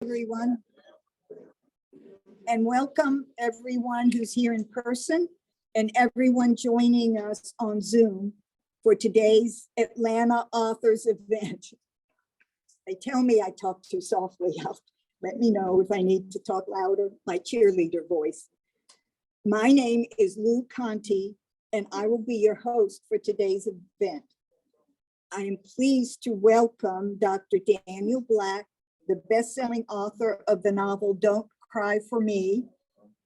Everyone, and welcome everyone who's here in person and everyone joining us on Zoom for today's Atlanta Authors event. They tell me I talk too softly. Let me know if I need to talk louder, my cheerleader voice. My name is Lou Conti, and I will be your host for today's event. I am pleased to welcome Dr. Daniel Black, the best-selling author of the novel Don't Cry for Me,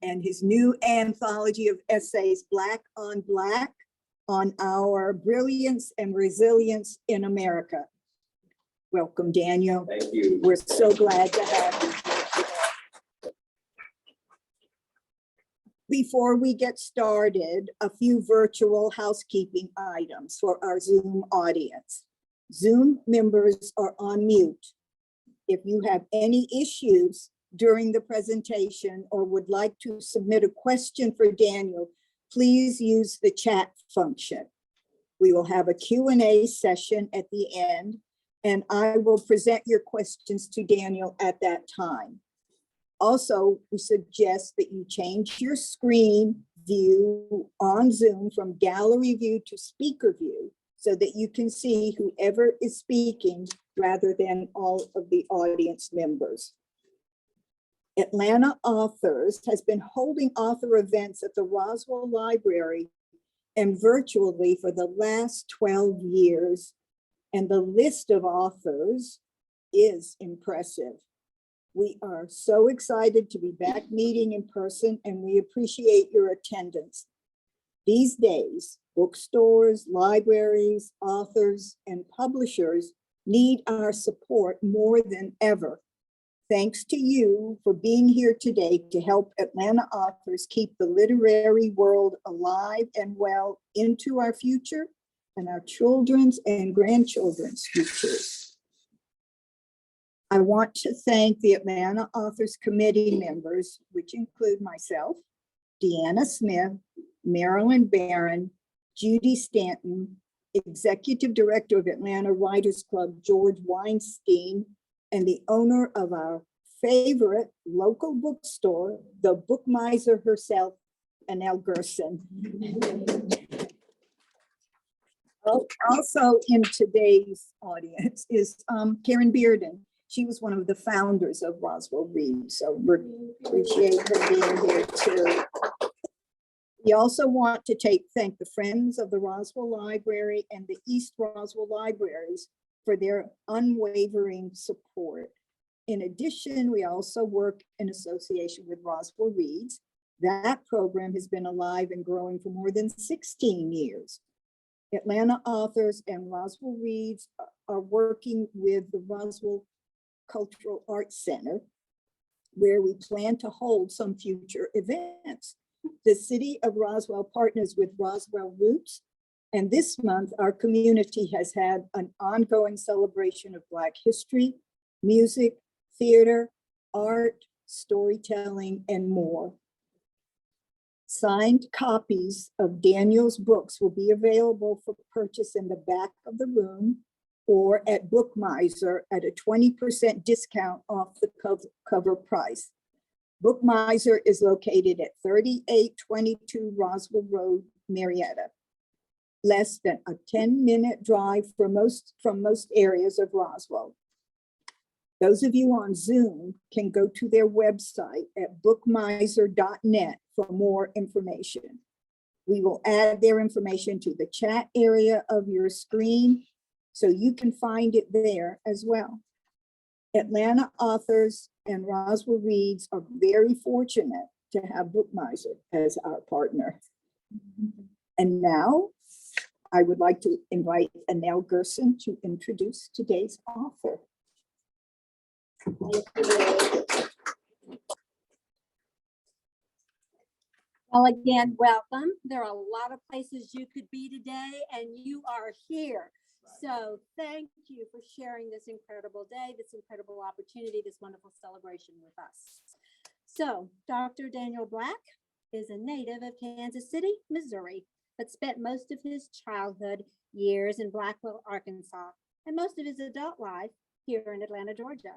and his new anthology of essays, Black on Black, on our brilliance and resilience in America. Welcome, Daniel. Thank you. We're so glad to have you. Before we get started, a few virtual housekeeping items for our Zoom audience. Zoom members are on mute. If you have any issues during the presentation or would like to submit a question for Daniel, please use the chat function. We will have a Q&A session at the end, and I will present your questions to Daniel at that time. Also, we suggest that you change your screen view on Zoom from gallery view to speaker view so that you can see whoever is speaking rather than all of the audience members. Atlanta Authors has been holding author events at the Roswell Library and virtually for the last 12 years, and the list of authors is impressive. We are so excited to be back meeting in person, and we appreciate your attendance. These days, bookstores, libraries, authors, and publishers need our support more than ever. Thanks to you for being here today to help Atlanta authors keep the literary world alive and well into our future and our children's and grandchildren's futures. I want to thank the Atlanta Authors Committee members, which include myself, Deanna Smith, Marilyn Barron, Judy Stanton, Executive Director of Atlanta Writers Club, George Weinstein, and the owner of our favorite local bookstore, the book miser herself, Annelle Gerson. Also in today's audience is Karen Bearden. She was one of the founders of Roswell Read, so we appreciate her being here too. We also want to thank the Friends of the Roswell Library and the East Roswell Libraries for their unwavering support. In addition, we also work in association with Roswell Reads. That program has been alive and growing for more than 16 years. Atlanta Authors and Roswell Reads are working with the Roswell Cultural Arts Center, where we plan to hold some future events. The city of Roswell partners with Roswell Roots, and this month our community has had an ongoing celebration of Black history, music, theater, art, storytelling, and more. Signed copies of Daniel's books will be available for purchase in the back of the room or at Book Miser at a 20% discount off the cover price. Book Miser is located at 3822 Roswell Road, Marietta. Less than a 10-minute drive from most areas of Roswell. Those of you on Zoom can go to their website at bookmiser.net for more information. We will add their information to the chat area of your screen so you can find it there as well. Atlanta Authors and Roswell Reads are very fortunate to have Book Miser as our partner. And now I would like to invite Annelle Gerson to introduce today's author. Well, again, welcome. There are a lot of places you could be today, and you are here. So thank you for sharing this incredible day, this incredible opportunity, this wonderful celebration with us. So Dr. Daniel Black is a native of Kansas City, Missouri, but spent most of his childhood years in Blackwell, Arkansas, and most of his adult life here in Atlanta, Georgia.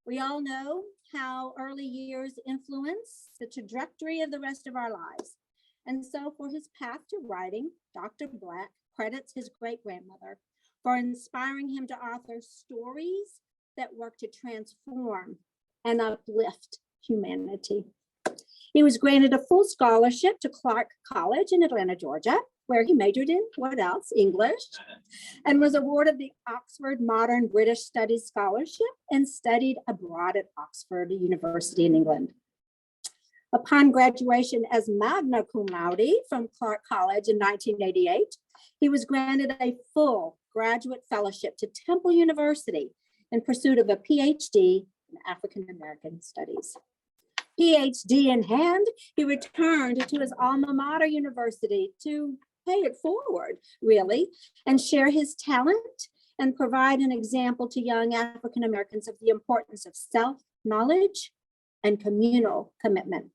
We all know how early years influence the trajectory of the rest of our lives. And so for his path to writing, Dr. Black credits his great-grandmother for inspiring him to author stories that work to transform and uplift humanity. He was granted a full scholarship to Clark College in Atlanta, Georgia, where he majored in, what else? English, and was awarded the Oxford Modern British Studies Scholarship and studied abroad at Oxford University in England. Upon graduation as magna cum laude from Clark College in 1988, he was granted a full graduate fellowship to Temple University in pursuit of a PhD in African American Studies. PhD in hand, he returned to his alma mater university to pay it forward, really, and share his talent and provide an example to young African Americans of the importance of self-knowledge and communal commitment.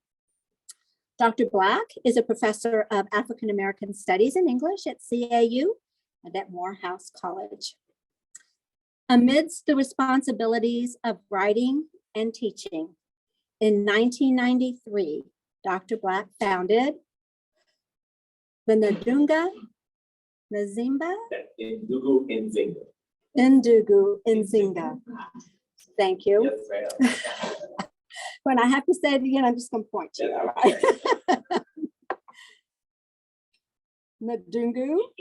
Dr. Black is a professor of African American Studies in English at CAU and at Morehouse College. Amidst the responsibilities of writing and teaching, in 1993, Dr. Black founded the Ndunga Nzimba Ndugu Nzinga. Thank you. Yes, ma'am. When I have to say it again, I'm just going to point to you. All right? Ndungu.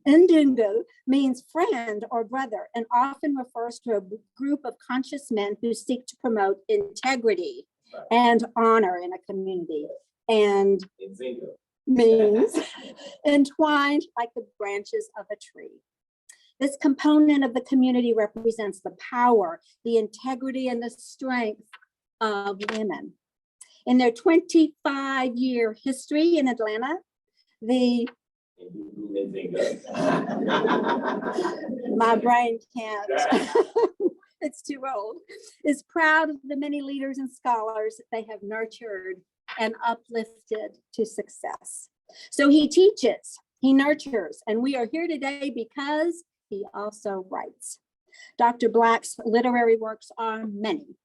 Ndungu means friend or brother and often refers to a group of conscious men who seek to promote integrity and honor in a community. And means entwined like the branches of a tree. This component of the community represents the power, the integrity, and the strength of women. In their 25-year history in Atlanta, my brain can't, it's too old, is proud of the many leaders and scholars that they have nurtured and uplifted to success. So he teaches, he nurtures, and we are here today because he also writes. Dr. Black's literary works are many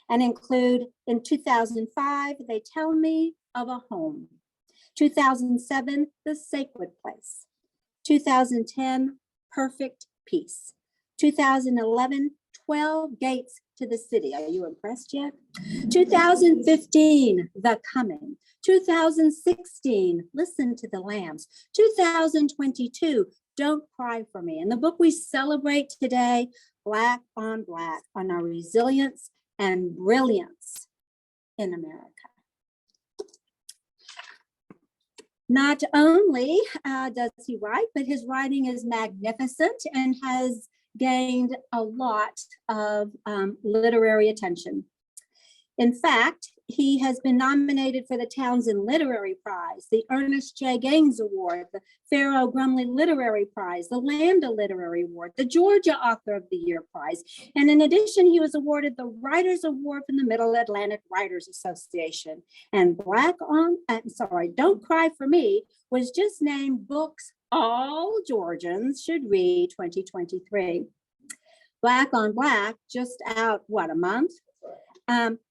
and include, in 2005, They Tell Me of a Home, 2007, The Sacred Place, 2010, Perfect Peace, 2011, 12 Gates to the City. Are you impressed yet? 2015, The Coming. 2016, Listen to the Lambs. 2022, Don't Cry for Me. And the book we celebrate today, Black on our resilience and brilliance in America. Not only does he write, but his writing is magnificent and has gained a lot of literary attention. In fact, he has been nominated for the Townsend Literary Prize, the Ernest J. Gaines Award, the Pharaoh Grumley Literary Prize, the Lambda Literary Award, the Georgia Author of the Year Prize. And in addition, he was awarded the Writers Award from the Middle Atlantic Writers Association. And Don't Cry for Me was just named Books All Georgians Should Read 2023. Black on Black, just out, a month?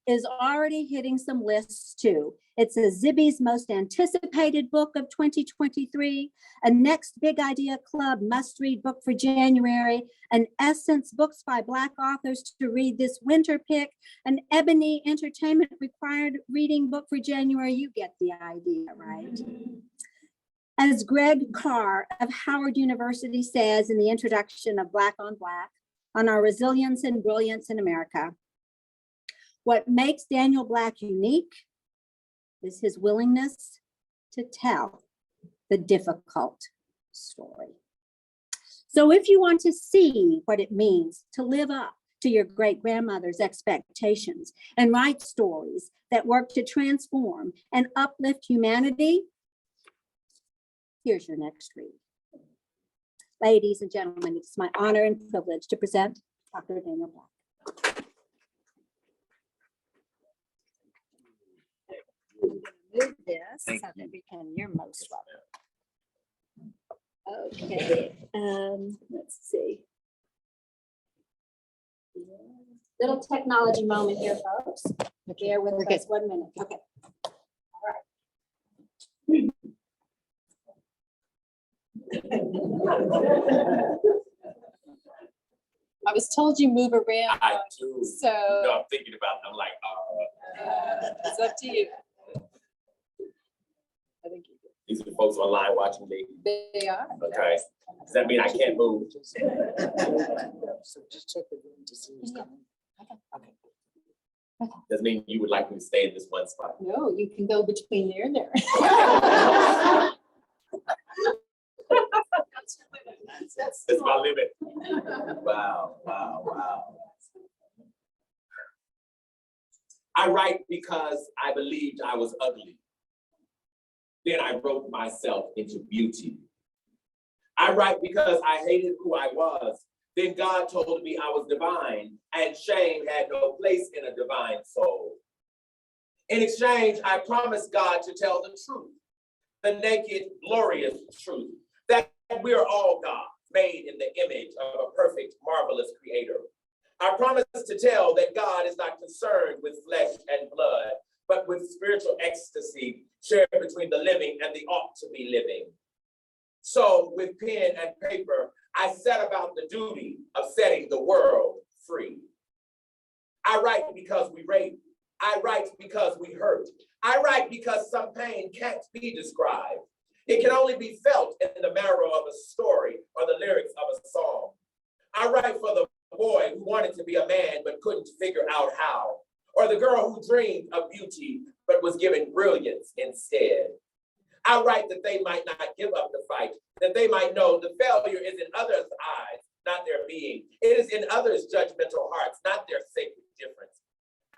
Is already hitting some lists too. It's a Zibby's most anticipated book of 2023, a Next Big Idea Club must-read book for January, an Essence Books by Black Authors to Read This Winter pick, an Ebony Entertainment required reading book for January. You get the idea, right? As Greg Carr of Howard University says in the introduction of Black on Black, on our resilience and brilliance in America, what makes Daniel Black unique is his willingness to tell the difficult story. So if you want to see what it means to live up to your great-grandmother's expectations and write stories that work to transform and uplift humanity, here's your next read. Ladies and gentlemen, it's my honor and privilege to present Dr. Daniel Black. Move this so that we can, you're most welcome. Okay, let's see. Little technology moment here, folks. Bear with us 1 minute. Okay. I was told you move around. I do. So No, I'm thinking about it. I'm like, it's up to you. I think these are the folks online watching me. they are. Okay. Does that mean I can't move? So just check the room to see who's coming. Okay. Does mean you would like me to stay in this one spot? No, you can go between there and there. That's my limit. Wow, wow, wow. I write because I believed I was ugly. Then I wrote myself into beauty. I write because I hated who I was. Then God told me I was divine, and shame had no place in a divine soul. In exchange, I promised God to tell the truth, the naked, glorious truth, that we're all God, made in the image of a perfect, marvelous creator. I promise to tell that God is not concerned with flesh and blood, but with spiritual ecstasy shared between the living and the ought to be living. So with pen and paper, I set about the duty of setting the world free. I write because we rape. I write because we hurt. I write because some pain can't be described. It can only be felt in the marrow of a story or the lyrics of a song. I write for the boy who wanted to be a man but couldn't figure out how, or the girl who dreamed of beauty but was given brilliance instead. I write that they might not give up the fight, that they might know the failure is in others' eyes, not their being. It is in others' judgmental hearts, not their sacred difference.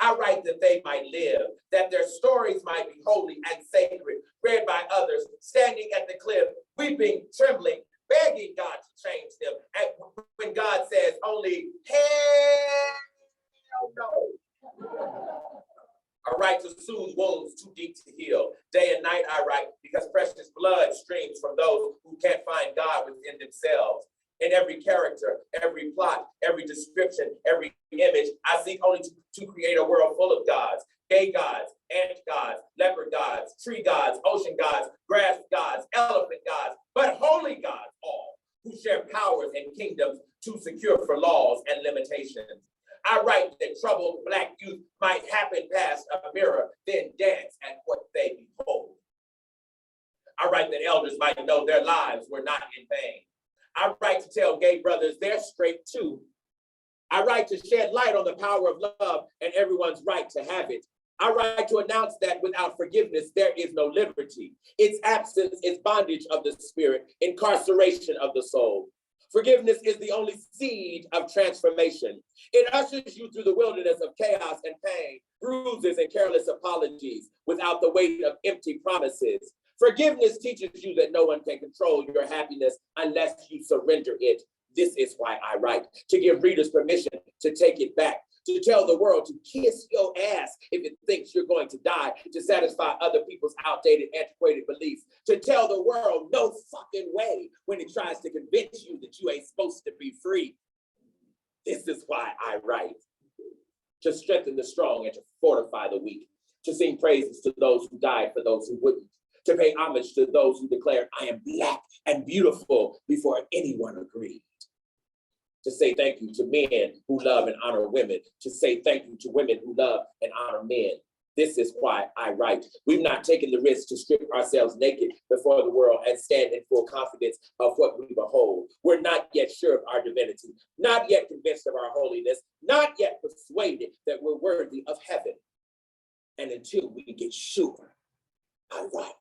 I write that they might live, that their stories might be holy and sacred, read by others, standing at the cliff, weeping, trembling, begging God to change them. And when God says only, hell no. I write to soothe wounds too deep to heal. Day and night I write because precious blood streams from those who can't find God within themselves. In every character, every plot, every description, every image, I seek only to create a world full of gods. Gay gods, ant gods, leopard gods, tree gods, ocean gods, grass gods, elephant gods, but holy gods all, who share powers and kingdoms too secure for laws and limitations. I write that troubled Black youth might happen past a mirror, then dance at what they behold. I write that elders might know their lives were not in vain. I write to tell gay brothers they're straight too. I write to shed light on the power of love and everyone's right to have it. I write to announce that without forgiveness, there is no liberty. Its absence is bondage of the spirit, incarceration of the soul. Forgiveness is the only seed of transformation. It ushers you through the wilderness of chaos and pain, bruises and careless apologies, without the weight of empty promises. Forgiveness teaches you that no one can control your happiness unless you surrender it. This is why I write, to give readers permission to take it back, to tell the world to kiss your ass if it thinks you're going to die, to satisfy other people's outdated, antiquated beliefs, to tell the world no fucking way when it tries to convince you that you ain't supposed to be free. This is why I write, to strengthen the strong and to fortify the weak, to sing praises to those who died for those who wouldn't, to pay homage to those who declared I am Black and beautiful before anyone agreed. To say thank you to men who love and honor women, to say thank you to women who love and honor men. This is why I write. We've not taken the risk to strip ourselves naked before the world and stand in full confidence of what we behold. We're not yet sure of our divinity, not yet convinced of our holiness, not yet persuaded that we're worthy of heaven. And until we get sure, I write.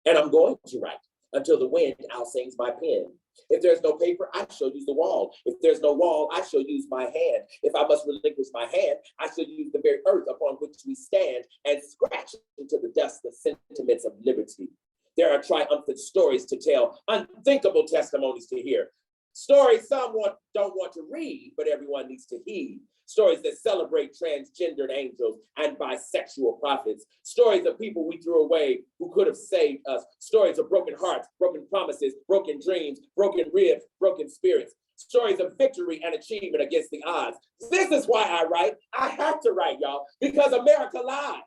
And I'm going to write until the wind outsings my pen. If there's no paper, I shall use the wall. If there's no wall, I shall use my hand. If I must relinquish my hand, I shall use the very earth upon which we stand and scratch into the dust the sentiments of liberty. There are triumphant stories to tell, unthinkable testimonies to hear. Stories some don't want to read, but everyone needs to heed. Stories that celebrate transgendered angels and bisexual prophets. Stories of people we threw away who could have saved us. Stories of broken hearts, broken promises, broken dreams, broken ribs, broken spirits. stories of victory and achievement against the odds. This is why I write. I have to write, y'all, because America lies.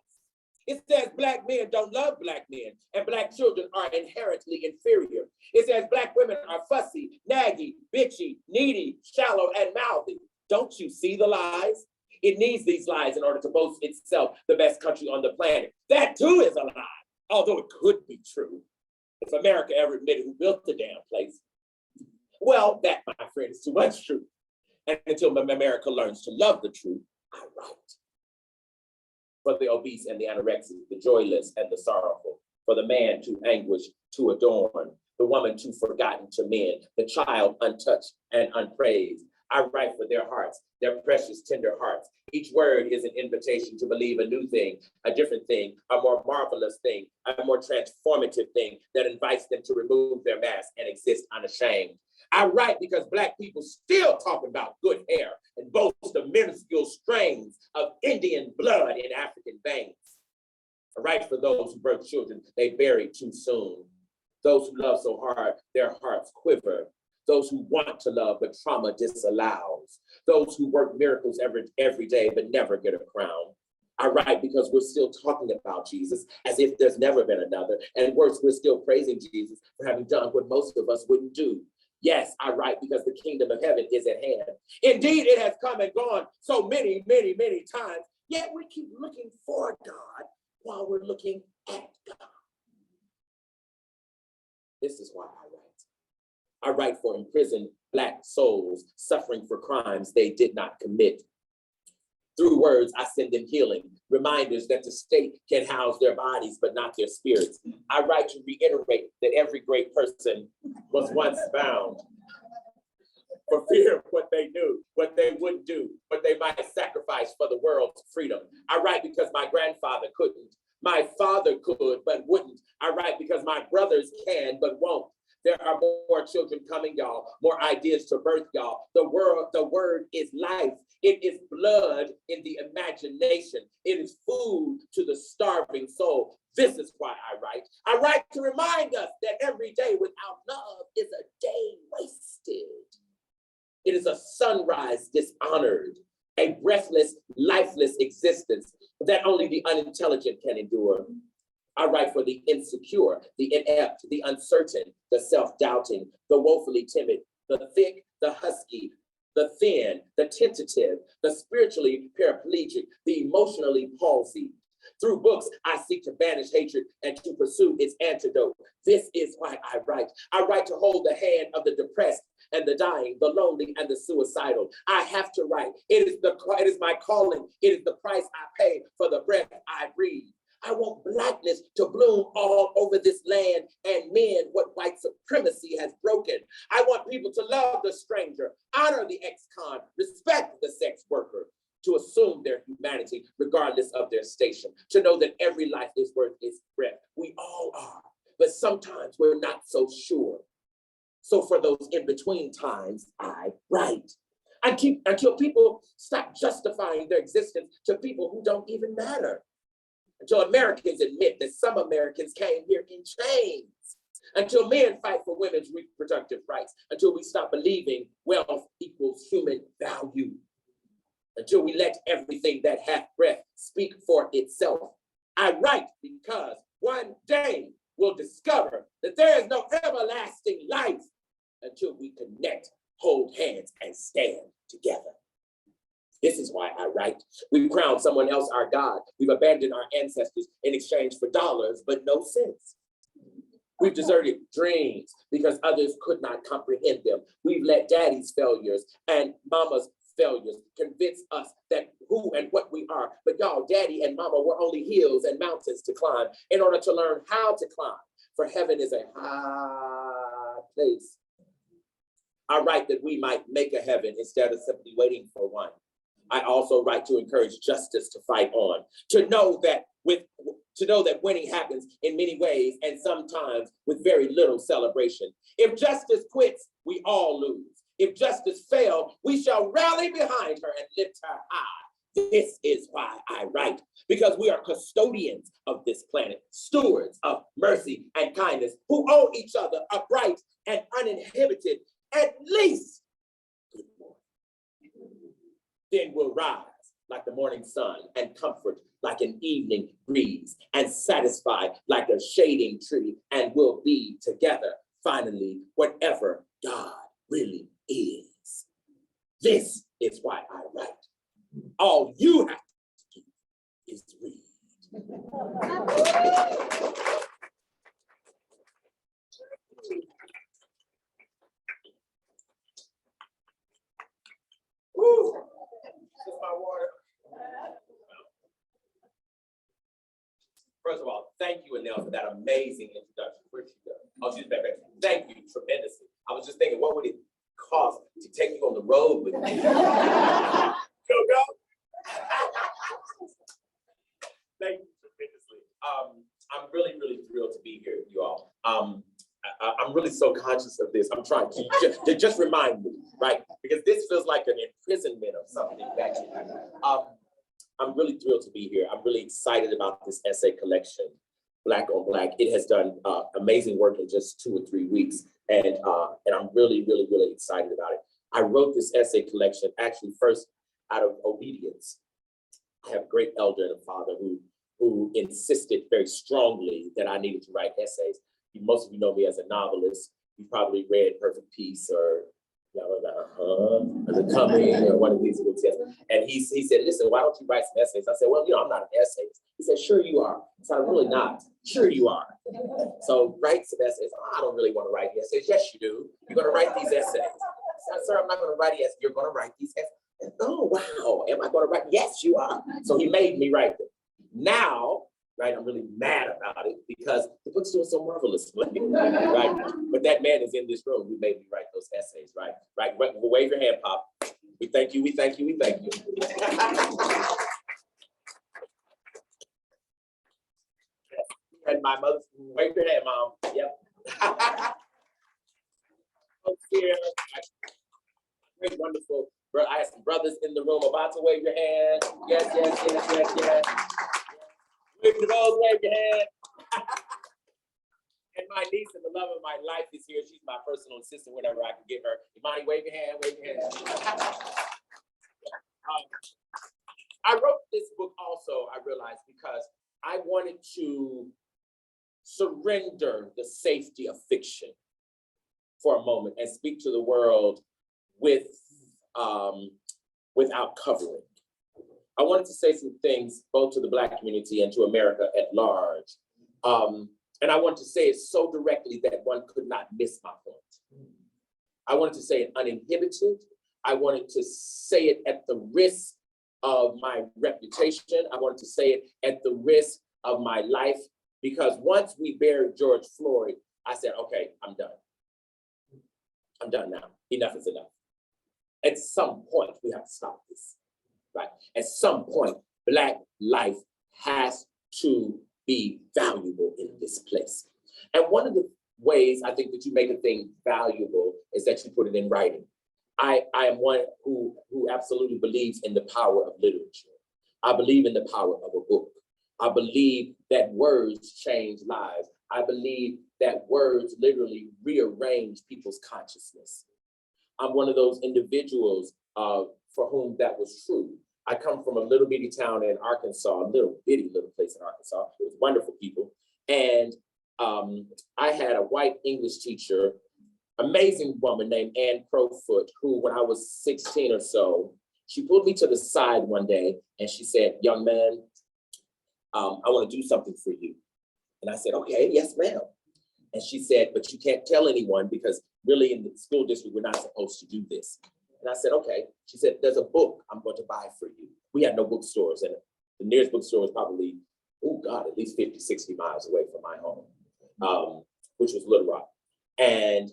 It says black men don't love black men and black children are inherently inferior. It says black women are fussy, naggy, bitchy, needy, shallow, and mouthy. Don't you see the lies? It needs these lies in order to boast itself the best country on the planet. That too is a lie, although it could be true. If America ever admitted who built the damn place, well, that, my friend, is too much truth. And until America learns to love the truth, I write. For the obese and the anorexic, the joyless and the sorrowful, for the man too anguished to adorn, the woman too forgotten to mend, the child untouched and unpraised. I write for their hearts, their precious, tender hearts. Each word is an invitation to believe a new thing, a different thing, a more marvelous thing, a more transformative thing that invites them to remove their mask and exist unashamed. I write because Black people still talk about good hair and boast of minuscule strains of Indian blood in African veins. I write for those who birth children they buried too soon. Those who love so hard, their hearts quiver. Those who want to love, but trauma disallows. Those who work miracles every day, but never get a crown. I write because we're still talking about Jesus as if there's never been another. And worse, we're still praising Jesus for having done what most of us wouldn't do. Yes, I write because the kingdom of heaven is at hand. Indeed, it has come and gone so many, many, many times, yet we keep looking for God while we're looking at God. This is why I write. I write for imprisoned Black souls suffering for crimes they did not commit. Through words, I send them healing, reminders that the state can house their bodies, but not their spirits. I write to reiterate that every great person was once bound for fear of what they knew, what they wouldn't do, what they might sacrifice for the world's freedom. I write because my grandfather couldn't. My father could, but wouldn't. I write because my brothers can, but won't. There are more children coming, y'all, more ideas to birth, y'all. The word is life. It is blood in the imagination. It is food to the starving soul. This is why I write. I write to remind us that every day without love is a day wasted. It is a sunrise dishonored, a breathless, lifeless existence that only the unintelligent can endure. I write for the insecure, the inept, the uncertain, the self-doubting, the woefully timid, the thick, the husky, the thin, the tentative, the spiritually paraplegic, the emotionally palsied. Through books, I seek to banish hatred and to pursue its antidote. This is why I write. I write to hold the hand of the depressed and the dying, the lonely and the suicidal. I have to write. It is my calling. It is the price I pay for the breath I breathe. I want Blackness to bloom all over this land and mend what white supremacy has broken. I want people to love the stranger, honor the ex-con, respect the sex worker, to assume their humanity regardless of their station, to know that every life is worth its breath. We all are, but sometimes we're not so sure. So for those in-between times, I write. Until people stop justifying their existence to people who don't even matter. Until Americans admit that some Americans came here in chains. Until men fight for women's reproductive rights. Until we stop believing wealth equals human value. Until we let everything that hath breath speak for itself. I write because one day we'll discover that there is no everlasting life until we connect, hold hands, and stand together. This is why I write. We've crowned someone else our God. We've abandoned our ancestors in exchange for dollars, but no sense. We've deserted dreams because others could not comprehend them. We've let daddy's failures and mama's failures convince us that who and what we are. But y'all, daddy and mama were only hills and mountains to climb in order to learn how to climb. For heaven is a high place. I write that we might make a heaven instead of simply waiting for one. I also write to encourage justice to fight on, to know that winning happens in many ways and sometimes with very little celebration. If justice quits, we all lose. If justice fails, we shall rally behind her and lift her high. This is why I write, because we are custodians of this planet, stewards of mercy and kindness, who owe each other a bright and uninhibited, at least Then we'll rise like the morning sun and comfort like an evening breeze and satisfy like a shading tree, and we'll be together finally, whatever God really is. This is why I write. All you have to do is read. Woo! This is my water. First of all, thank you, Anel, for that amazing introduction. Where'd she go? Oh, she's back there. Thank you tremendously. I was just thinking, what would it cost to take you on the road with me? Go, go. Thank you tremendously. I'm really, really thrilled to be here with you all. I'm really so conscious of this. I'm trying to just remind me, right? Because this feels like an imprisonment of something back here. I'm really thrilled to be here. I'm really excited about this essay collection, Black on Black. It has done amazing work in just 2 or 3 weeks. And I'm really, really, really excited about it. I wrote this essay collection actually first out of obedience. I have a great elder and a father who insisted very strongly that I needed to write essays. Most of you know me as a novelist. You probably read Perfect Peace or The Coming or one of these books. Yes. And he said, listen, why don't you write some essays? I said, well, I'm not an essayist. He said, sure you are. I said, I'm really not. Sure you are. So write some essays. Oh, I don't really want to write essays. Yes, you do. You're going to write these essays. I said, sir, I'm not going to write essays. You're going to write these essays. Oh, wow. Am I going to write? Yes, you are. So he made me write them. Now, right, I'm really mad about it because the book's doing so marvelously, right? But that man is in this room who made me write those essays, right? Right, wave your hand, Pop. We thank you, we thank you, we thank you. And my mother, wave your hand, Mom. Yep. Here, great, wonderful. Bro, I have some brothers in the room about to wave your hand. Yes, yes, yes, yes, yes. Wave the rose, wave your hand. And my niece and the love of my life is here. She's my personal assistant, whatever I can give her. Imani, wave your hand, wave your hand. I wrote this book also, I realized, because I wanted to surrender the safety of fiction for a moment and speak to the world without covering. I wanted to say some things both to the Black community and to America at large. And I wanted to say it so directly that one could not miss my point. I wanted to say it uninhibited. I wanted to say it at the risk of my reputation. I wanted to say it at the risk of my life, because once we buried George Floyd, I said, okay, I'm done. I'm done now. Enough is enough. At some point, we have to stop this, right? At some point, Black life has to be valuable in this place. And one of the ways I think that you make a thing valuable is that you put it in writing. I am one who absolutely believes in the power of literature. I believe in the power of a book. I believe that words change lives. I believe that words literally rearrange people's consciousness. I'm one of those individuals for whom that was true. I come from a little bitty town in Arkansas, a little bitty little place in Arkansas. It was wonderful people. And I had a white English teacher, amazing woman named Ann Crowfoot, who when I was 16 or so, she pulled me to the side one day and she said, young man, I want to do something for you. And I said, okay, yes, ma'am. And she said, but you can't tell anyone because really in the school district, we're not supposed to do this. And I said, okay. She said, there's a book I'm going to buy for you. We had no bookstores, and the nearest bookstore was probably, oh God, at least 50, 60 miles away from my home, which was Little Rock. And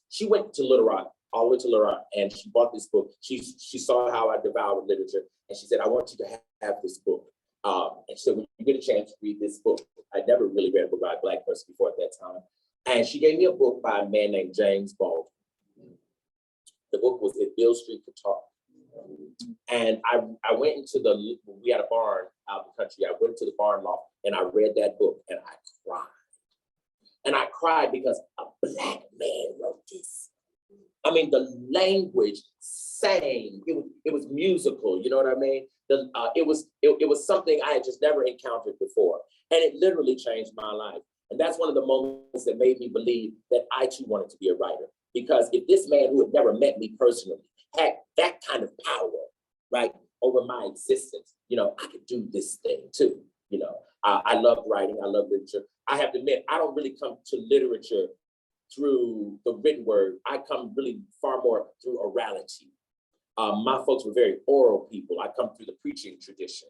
she went to Little Rock, all the way to Little Rock, and she bought this book. She saw how I devoured literature, and she said, I want you to have this book. And she said, when you get a chance to read this book, I never really read a book by a Black person before at that time. And she gave me a book by a man named James Baldwin. The book was If Bill Street Could Talk. And I went into we had a barn out in the country. I went to the barn loft and I read that book and I cried. And I cried because a Black man wrote this. I mean, the language sang, it was musical, you know what I mean? It was something I had just never encountered before. And it literally changed my life. And that's one of the moments that made me believe that I too wanted to be a writer. Because if this man who had never met me personally had that kind of power, right, over my existence, you know, I could do this thing too. You know, I love writing, I love literature. I have to admit, I don't really come to literature through the written word. I come really far more through orality. My folks were very oral people. I come through the preaching tradition,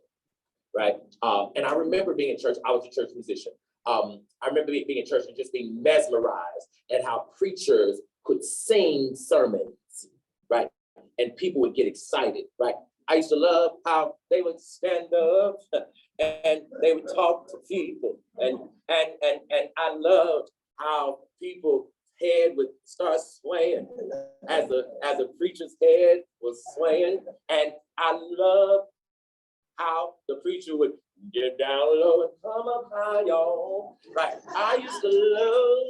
right? And I remember being in church. I was a church musician. I remember being in church and just being mesmerized at how preachers could sing sermons, right? And people would get excited, right? I used to love how they would stand up and they would talk to people. And I loved how people's head would start swaying as a preacher's head was swaying. And I loved how the preacher would get down low and come up high, y'all. Right. I used to love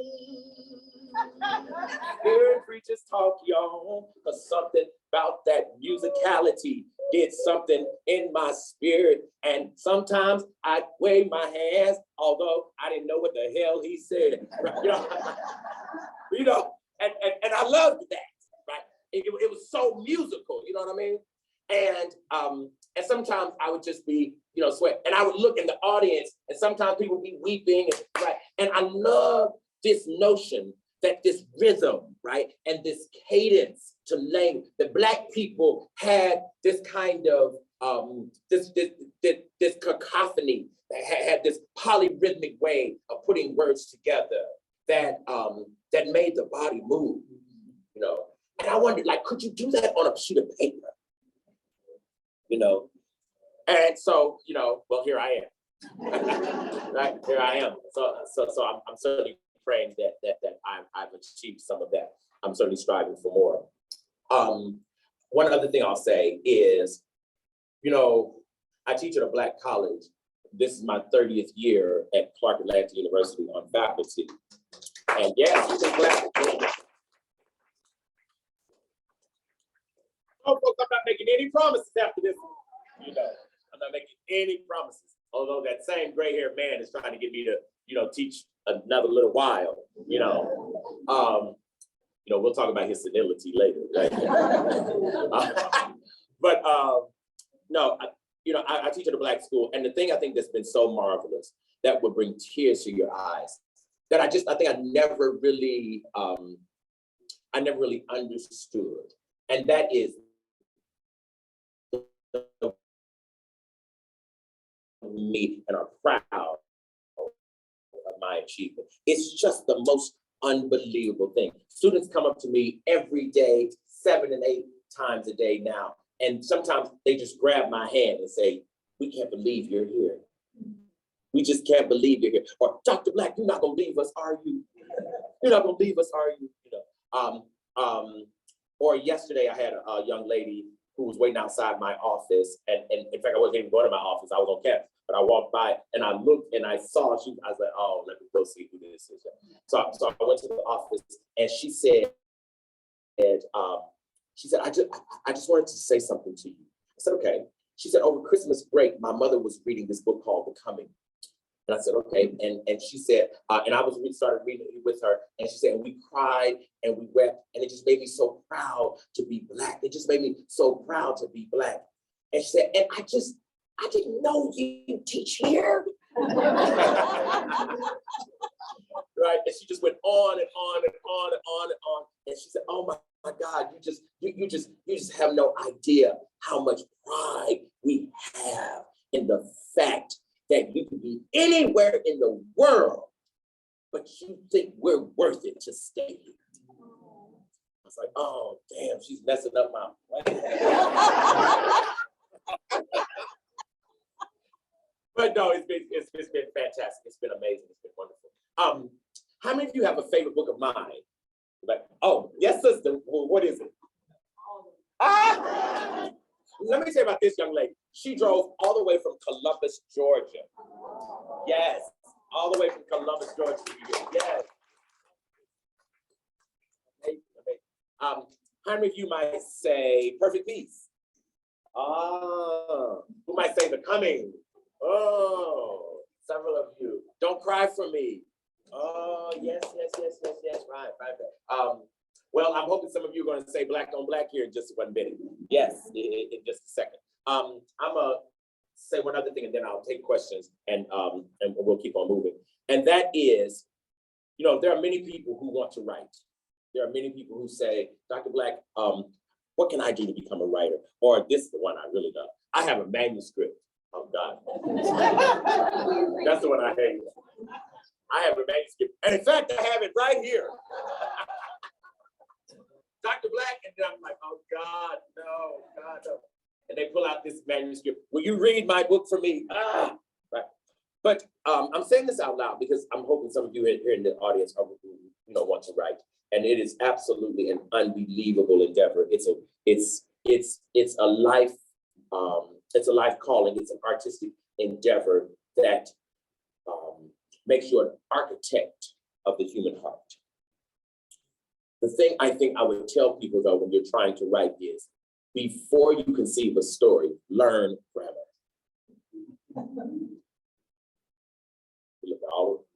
hearing preachers talk, y'all, because something about that musicality did something in my spirit. And sometimes I'd wave my hands, although I didn't know what the hell he said. Right? You know, and I loved that, right? It was so musical, you know what I mean? And sometimes I would just be, you know, sweat. And I would look in the audience, and sometimes people would be weeping, right? And I love this notion that this rhythm, right, and this cadence to language, the Black people had this kind of this cacophony, had this polyrhythmic way of putting words together that that made the body move, you know. And I wondered, like, could you do that on a sheet of paper? You know, and so, you know, well, here I am, right? Here I am. So I'm certainly praying that I've achieved some of that. I'm certainly striving for more. One other thing I'll say is, you know, I teach at a Black college. This is my 30th year at Clark Atlanta University on faculty. And yes, it's Black. Oh, folks, I'm not making any promises after this. You know, I'm not making any promises. Although that same gray-haired man is trying to get me to, you know, teach another little while. You know, we'll talk about his senility later. Right? But no, I teach at a Black school, and the thing I think that's been so marvelous that would bring tears to your eyes that I think I never really understood, and that is me and are proud of my achievement. It's just the most unbelievable thing. Students come up to me every day, 7 and 8 times a day now, and sometimes they just grab my hand and say, "We can't believe you're here. We just can't believe you're here." Or, "Dr. Black, you're not gonna leave us, are you? You're not gonna leave us, are you?" You know. Or yesterday I had a young lady who was waiting outside my office, and in fact I wasn't even going to my office. I was on campus, but I walked by and I looked and I saw I was like, "Oh, let me go see who this is." So I went to the office, and she said, I just wanted to say something to you." I said, "Okay." She said, "Over Christmas break, my mother was reading this book called Becoming." And I said, "Okay." And she said, and I started reading it with her, and she said, and we cried and we wept, and it just made me so proud to be Black. It just made me so proud to be Black. And she said, "And I didn't know you teach here." Right? And she just went on and on and on and on and on. And she said, "Oh my God, you just have no idea how much pride we have in the fact that you can be anywhere in the world, but you think we're worth it to stay here." I was like, "Oh, damn, she's messing up my plan." But no, it's been fantastic. It's been amazing. It's been wonderful. How many of you have a favorite book of mine? Like, oh, yes, sister. Well, what is it? Let me tell you about this young lady. She drove all the way from Columbus, Georgia. Yes, all the way from Columbus, Georgia. Yes. How many of you might say perfect peace? Ah, who might say the coming? Oh, several of you. Don't cry for me. Oh, yes, right. Well, I'm hoping some of you are going to say black on black here in just 1 minute. Yes, in just a second. I'm gonna say one other thing and then I'll take questions and we'll keep on moving. And that is, you know, there are many people who want to write. There are many people who say, Dr. Black, what can I do to become a writer? Or this is the one I really love. I have a manuscript. Oh God. That's the one I hate. I have a manuscript. And in fact, I have it right here. Dr. Black, and then I'm like, oh God, no. And they pull out this manuscript. Will you read my book for me? Ah, right. But I'm saying this out loud because I'm hoping some of you here in the audience are, you know, want to write. And it is absolutely an unbelievable endeavor. It's a life calling. It's an artistic endeavor that makes you an architect of the human heart. The thing I think I would tell people though, when you're trying to write is, before you conceive a story, learn grammar.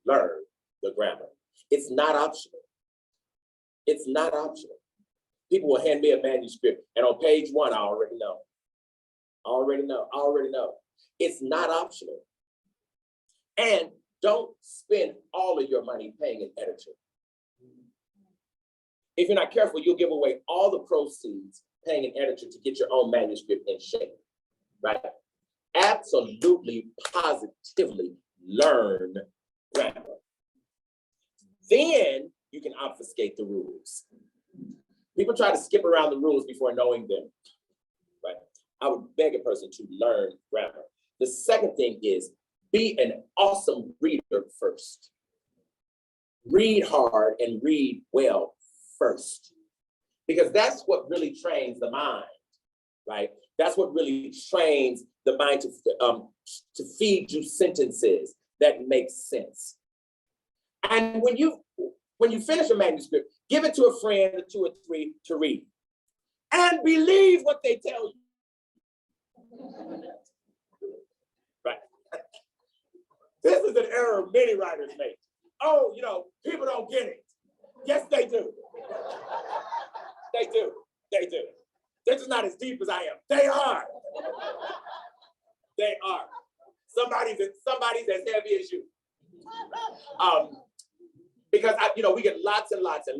Learn the grammar. It's not optional. It's not optional. People will hand me a manuscript and on page 1, I already know. It's not optional. And don't spend all of your money paying an editor. If you're not careful, you'll give away all the proceeds paying an editor to get your own manuscript in shape, right? Absolutely, positively learn grammar. Then you can obfuscate the rules. People try to skip around the rules before knowing them, right? I would beg a person to learn grammar. The second thing is be an awesome reader first. Read hard and read well first, because that's what really trains the mind, right? That's what really trains the mind to feed you sentences that make sense. And when you finish a manuscript, give it to a friend or 2 or 3 to read, and believe what they tell you. Right? This is an error many writers make. Oh, you know, people don't get it. Yes, they do. They do. They're just not as deep as I am. They are. They are. Somebody's as heavy as you. Because we get lots and lots of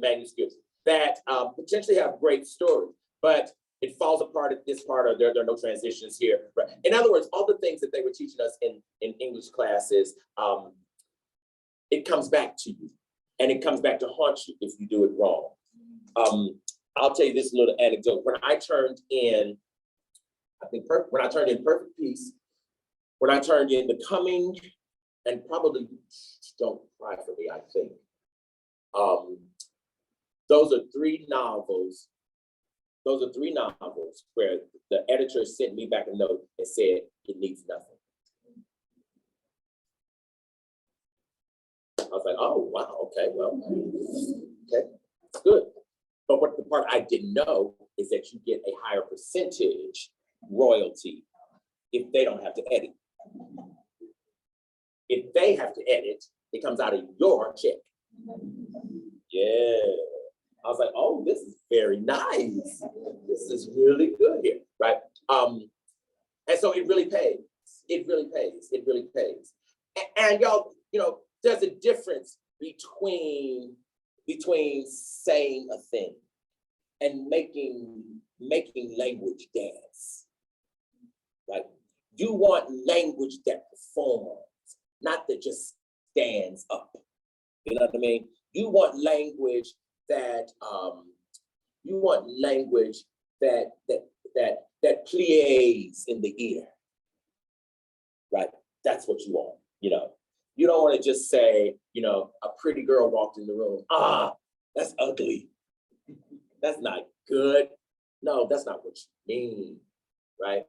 manuscripts that potentially have great stories, but it falls apart at this part, or there are no transitions here. Right? In other words, all the things that they were teaching us in English classes, it comes back to you, and it comes back to haunt you if you do it wrong. I'll tell you this little anecdote. When I turned in Perfect Peace, when I turned in The Coming, and probably Don't Cry for Me, I think. Those are 3 novels. Those are 3 novels where the editor sent me back a note and said, it needs nothing. I was like, oh, wow, okay, well, okay, that's good. But what the part I didn't know is that you get a higher percentage royalty if they don't have to edit. If they have to edit, it comes out of your check. Yeah. I was like, oh, this is very nice. This is really good here, right? And so it really pays. It really pays. And y'all, there's a difference between saying a thing and making language dance, right? You want language that performs, not that just stands up. You know what I mean? You want language that that plies in the ear, right? That's what you want. You don't want to just say, a pretty girl walked in the room. Ah, that's ugly. That's not good. No, that's not what you mean, right?